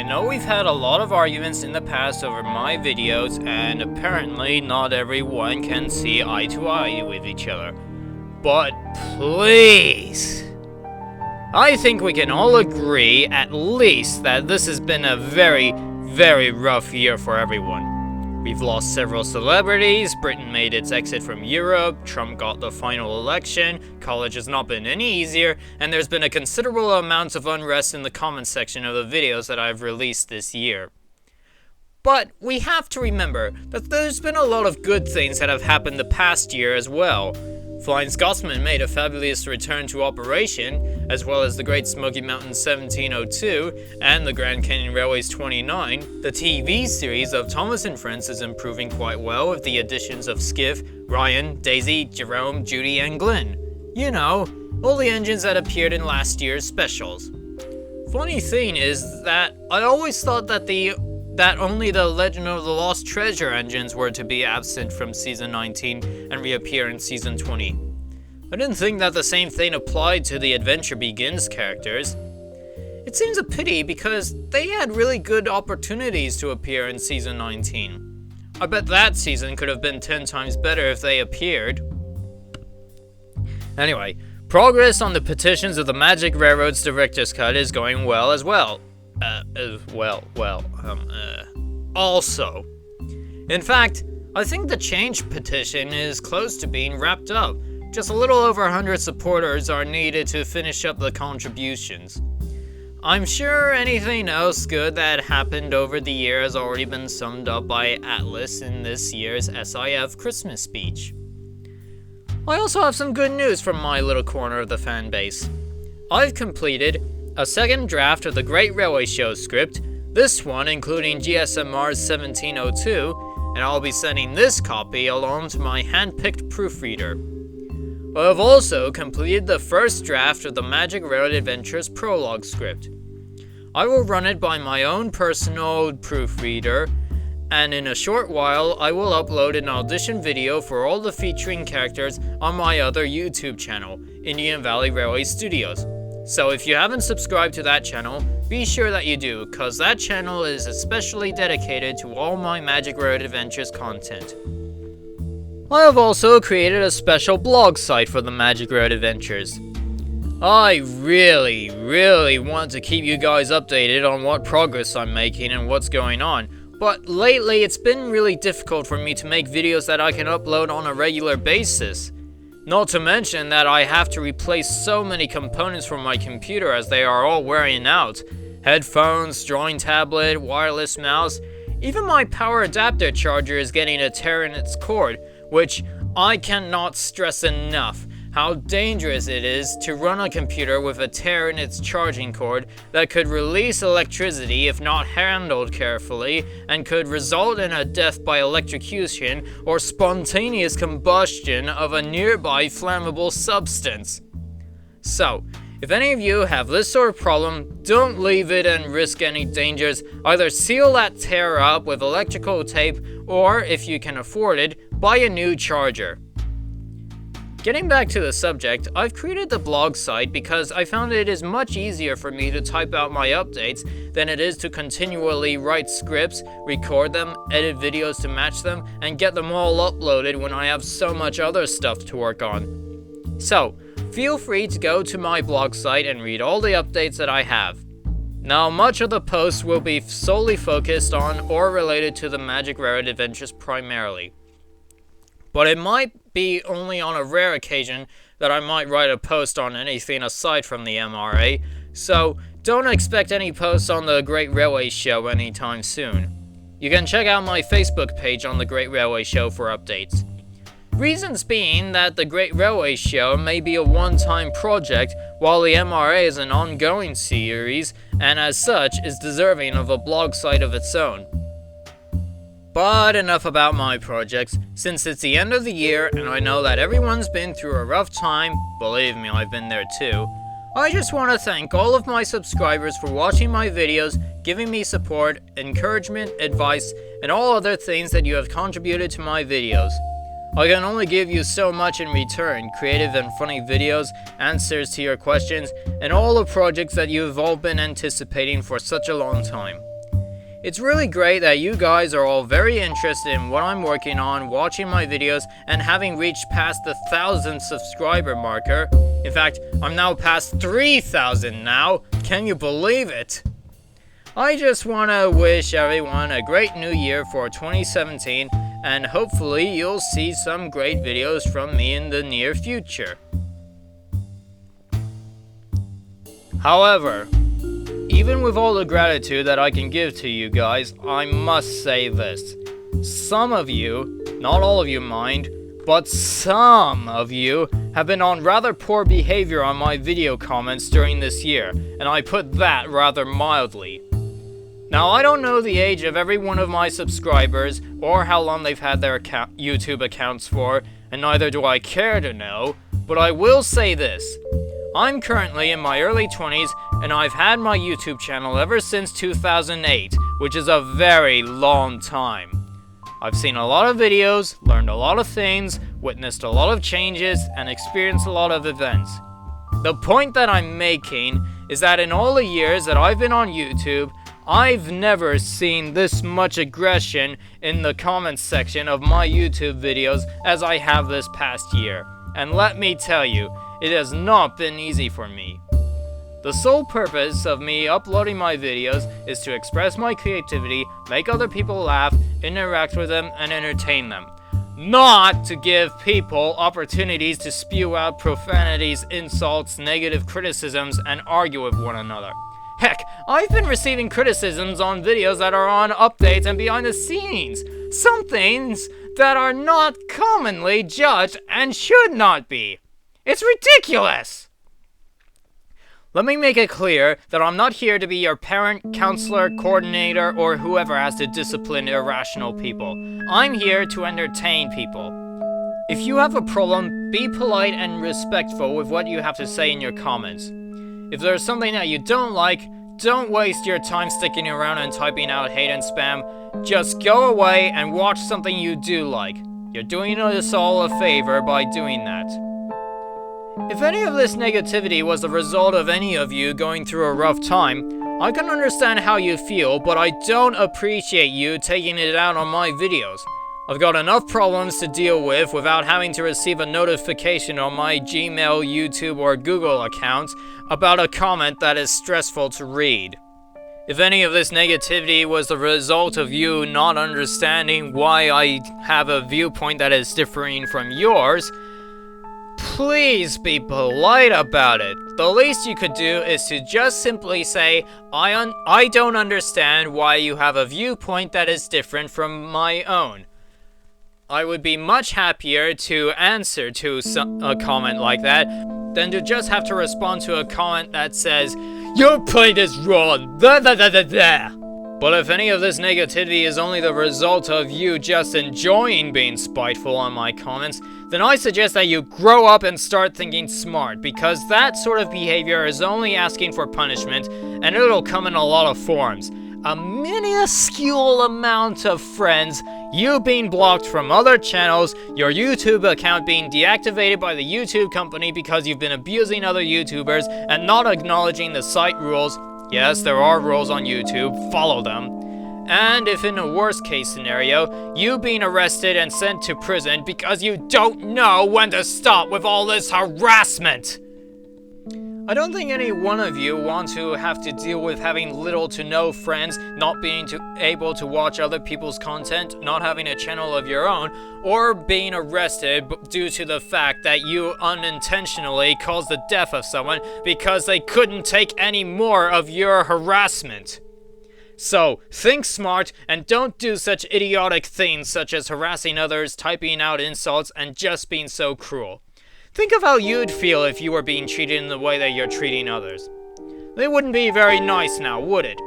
know we've had a lot of arguments in the past over my videos, and apparently not everyone can see eye to eye with each other. But please, I think we can all agree at least that this has been a very, very rough year for everyone. We've lost several celebrities, Britain made its exit from Europe, Trump got the final election, college has not been any easier, and there's been a considerable amount of unrest in the comment section of the videos that I've released this year. But we have to remember that there's been a lot of good things that have happened the past year as well. Flying Scotsman made a fabulous return to operation, as well as the Great Smoky Mountains 1702 and the Grand Canyon Railways 29. The TV series of Thomas and Friends is improving quite well with the additions of Skiff, Ryan, Daisy, Jerome, Judy, and Glenn. You know, all the engines that appeared in last year's specials. Funny thing is that I always thought that only the Legend of the Lost Treasure engines were to be absent from Season 19 and reappear in Season 20. I didn't think that the same thing applied to the Adventure Begins characters. It seems a pity because they had really good opportunities to appear in Season 19. I bet that season could have been 10 times better if they appeared. Anyway, progress on the petitions of the Magic Railroad's Director's Cut is going well as well. Also. In fact, I think the change petition is close to being wrapped up. Just a little over 100 supporters are needed to finish up the contributions. I'm sure anything else good that happened over the year has already been summed up by Atlas in this year's SIF Christmas speech. I also have some good news from my little corner of the fan base. I've completed a second draft of the Great Railway Show script, this one including GSMR's 1702, and I'll be sending this copy along to my hand-picked proofreader. I have also completed the first draft of the Magic Railroad Adventures prologue script. I will run it by my own personal proofreader, and in a short while I will upload an audition video for all the featuring characters on my other YouTube channel, Indian Valley Railway Studios. So if you haven't subscribed to that channel, be sure that you do, cause that channel is especially dedicated to all my Magic Railroad Adventures content. I have also created a special blog site for the Magic Railroad Adventures. I really want to keep you guys updated on what progress I'm making and what's going on, but lately it's been really difficult for me to make videos that I can upload on a regular basis. Not to mention that I have to replace so many components from my computer as they are all wearing out. Headphones, drawing tablet, wireless mouse, even my power adapter charger is getting a tear in its cord, which I cannot stress enough how dangerous it is to run a computer with a tear in its charging cord that could release electricity if not handled carefully and could result in a death by electrocution or spontaneous combustion of a nearby flammable substance. So, if any of you have this sort of problem, don't leave it and risk any dangers. Either seal that tear up with electrical tape or, if you can afford it, buy a new charger. Getting back to the subject, I've created the blog site because I found it is much easier for me to type out my updates than it is to continually write scripts, record them, edit videos to match them, and get them all uploaded when I have so much other stuff to work on. So, feel free to go to my blog site and read all the updates that I have. Now, much of the posts will be solely focused on or related to the Magic Railroad Adventures primarily. But it might be only on a rare occasion that I might write a post on anything aside from the MRA, so don't expect any posts on the Great Railway Show anytime soon. You can check out my Facebook page on the Great Railway Show for updates. Reasons being that the Great Railway Show may be a one-time project, while the MRA is an ongoing series, and as such is deserving of a blog site of its own. But enough about my projects. Since it's the end of the year and I know that everyone's been through a rough time, believe me, I've been there too, I just want to thank all of my subscribers for watching my videos, giving me support, encouragement, advice, and all other things that you have contributed to my videos. I can only give you so much in return: creative and funny videos, answers to your questions, and all the projects that you have all been anticipating for such a long time. It's really great that you guys are all very interested in what I'm working on, watching my videos, and having reached past the 1,000 subscriber marker. In fact, I'm now past 3,000 now. Can you believe it? I just want to wish everyone a great new year for 2017, and hopefully you'll see some great videos from me in the near future. However, even with all the gratitude that I can give to you guys, I must say this. Some of you, not all of you mind, but some of you have been on rather poor behavior on my video comments during this year, and I put that rather mildly. Now, I don't know the age of every one of my subscribers, or how long they've had their YouTube accounts for, and neither do I care to know, but I will say this. I'm currently in my early 20s, and I've had my YouTube channel ever since 2008, which is a very long time. I've seen a lot of videos, learned a lot of things, witnessed a lot of changes, and experienced a lot of events. The point that I'm making is that in all the years that I've been on YouTube, I've never seen this much aggression in the comments section of my YouTube videos as I have this past year. And let me tell you, it has not been easy for me. The sole purpose of me uploading my videos is to express my creativity, make other people laugh, interact with them, and entertain them. Not to give people opportunities to spew out profanities, insults, negative criticisms, and argue with one another. Heck, I've been receiving criticisms on videos that are on updates and behind the scenes. Some things that are not commonly judged and should not be. It's ridiculous! Let me make it clear that I'm not here to be your parent, counselor, coordinator, or whoever has to discipline irrational people. I'm here to entertain people. If you have a problem, be polite and respectful with what you have to say in your comments. If there's something that you don't like, don't waste your time sticking around and typing out hate and spam. Just go away and watch something you do like. You're doing us all a favor by doing that. If any of this negativity was the result of any of you going through a rough time, I can understand how you feel, but I don't appreciate you taking it out on my videos. I've got enough problems to deal with without having to receive a notification on my Gmail, YouTube, or Google accounts about a comment that is stressful to read. If any of this negativity was the result of you not understanding why I have a viewpoint that is differing from yours, please be polite about it. The least you could do is to just simply say, I don't understand why you have a viewpoint that is different from my own. I would be much happier to answer to a comment like that than to just have to respond to a comment that says, your point is wrong, blah, blah, blah, blah, blah. But if any of this negativity is only the result of you just enjoying being spiteful on my comments, then I suggest that you grow up and start thinking smart, because that sort of behavior is only asking for punishment, and it'll come in a lot of forms. A minuscule amount of friends, you being blocked from other channels, your YouTube account being deactivated by the YouTube company because you've been abusing other YouTubers and not acknowledging the site rules. Yes, there are rules on YouTube, follow them. And if in a worst case scenario, you being arrested and sent to prison because you don't know when to stop with all this harassment. I don't think any one of you want to have to deal with having little to no friends, not being able to watch other people's content, not having a channel of your own, or being arrested due to the fact that you unintentionally caused the death of someone because they couldn't take any more of your harassment. So, think smart and don't do such idiotic things such as harassing others, typing out insults, and just being so cruel. Think of how you'd feel if you were being treated in the way that you're treating others. It wouldn't be very nice now, would it?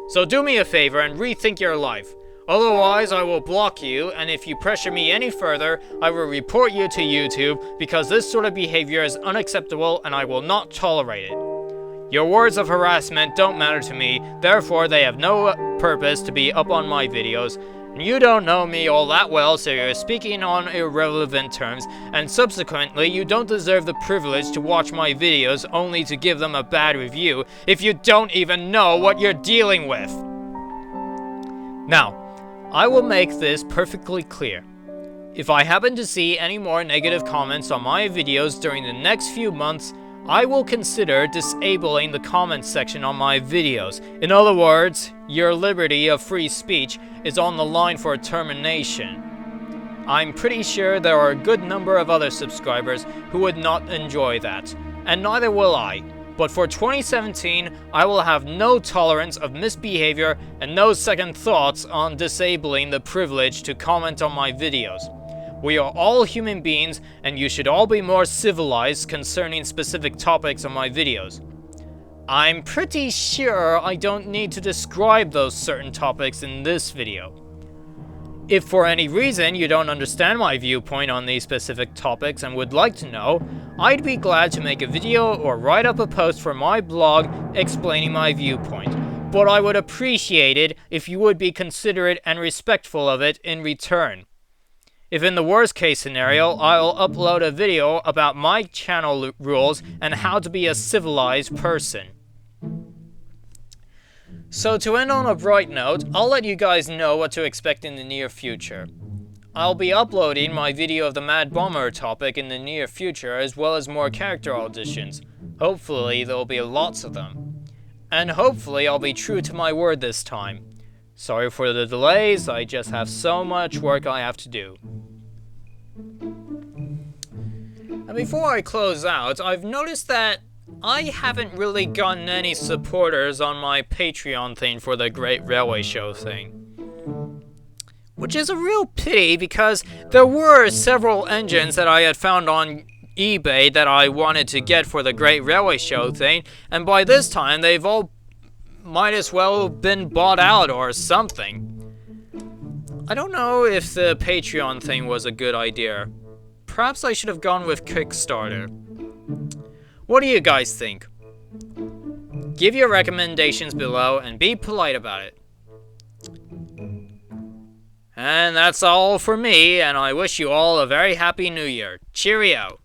So do me a favor and rethink your life. Otherwise, I will block you, and if you pressure me any further, I will report you to YouTube because this sort of behavior is unacceptable and I will not tolerate it. Your words of harassment don't matter to me, therefore they have no purpose to be up on my videos. You don't know me all that well, so you're speaking on irrelevant terms, and subsequently you don't deserve the privilege to watch my videos only to give them a bad review if you don't even know what you're dealing with. Now, I will make this perfectly clear. If I happen to see any more negative comments on my videos during the next few months, I will consider disabling the comments section on my videos. In other words, your liberty of free speech is on the line for termination. I'm pretty sure there are a good number of other subscribers who would not enjoy that, and neither will I. But for 2017, I will have no tolerance of misbehavior and no second thoughts on disabling the privilege to comment on my videos. We are all human beings, and you should all be more civilized concerning specific topics on my videos. I'm pretty sure I don't need to describe those certain topics in this video. If for any reason you don't understand my viewpoint on these specific topics and would like to know, I'd be glad to make a video or write up a post for my blog explaining my viewpoint. But I would appreciate it if you would be considerate and respectful of it in return. If in the worst case scenario, I'll upload a video about my channel rules and how to be a civilized person. So to end on a bright note, I'll let you guys know what to expect in the near future. I'll be uploading my video of the Mad Bomber topic in the near future, as well as more character auditions. Hopefully there'll be lots of them. And hopefully I'll be true to my word this time. Sorry for the delays, I just have so much work I have to do. And before I close out, I've noticed that I haven't really gotten any supporters on my Patreon thing for the Great Railway Show thing. Which is a real pity because there were several engines that I had found on eBay that I wanted to get for the Great Railway Show thing, and by this time they've all might as well been bought out or something. I don't know if the Patreon thing was a good idea. Perhaps I should have gone with Kickstarter. What do you guys think? Give your recommendations below and be polite about it. And that's all for me, and I wish you all a very happy new year. Cheerio!